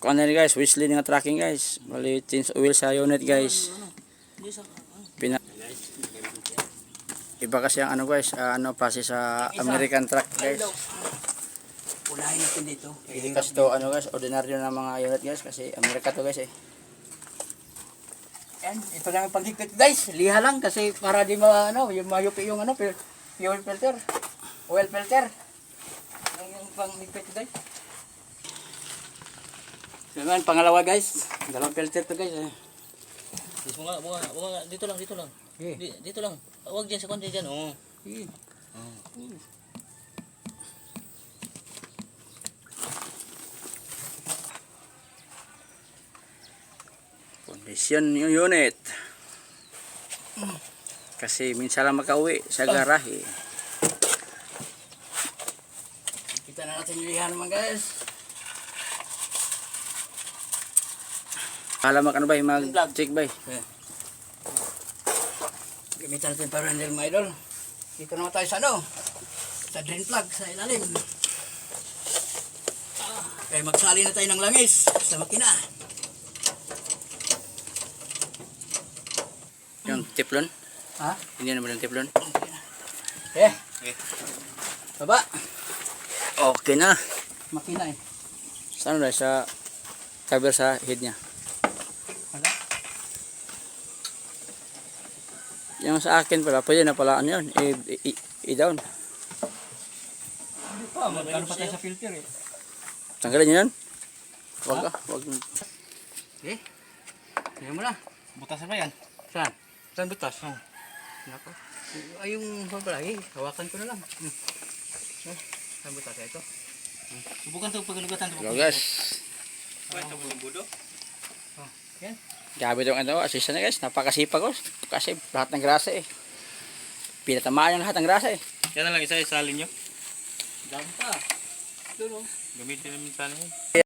Kung ano guys, Wesley nga tracking guys. Bali change oil sa unit guys. Pina Iba kasi ang ano guys, pasi sa American truck guys. Unahin natin dito. Kasi to ano guys, ordinaryo na mga unit guys kasi Amerika to guys eh. Yan, ito lang ang paghigpit guys. Liha lang kasi para di yung mayupi yung fuel filter. Oil filter. Yung panghigpit guys. Yan, pangalawa guys. Dalawang filter to guys. Bunga, dito lang. Dito lang. Huwag dyan sa kundi dyan. Oh. Kondisyon yung unit. Kasi minsan lang makauwi sa garahe. Kita na natin yung liha naman guys. Alamak ano ba, mag-check ba? Gamitan natin para hindi mga idol. Dito naman tayo sa sa drain plug sa ilalim. Kaya magsali na tayo ng langis sa makina. Yung tiplon? Ha? Hindi naman yung tiplon. Baba. Okay na. Makina eh. Saan na sa cover sa head niya? Wala. Yung sa akin pala, pwede na pala ano yun, i-down. Hindi pa, magkano pa tayo sa filter eh. Tanggalin nyo yun? Wag. Kaya mo na. Butas ba yan? Saan? Saan butas? Nako. Ay, yung pala, hawakan ko na lang. Saan butas ito? Subukan ito pagkalugatan. Hello guys. Ito mo budo? Yan. Gabi itong assistant na guys, napakasipag ko. Kasi lahat ng grasa eh. Pinatamaan yung lahat ng grasa eh. Yan na lang isa isalin nyo. Dami pa. Ito no. Gamitin namin salin yun.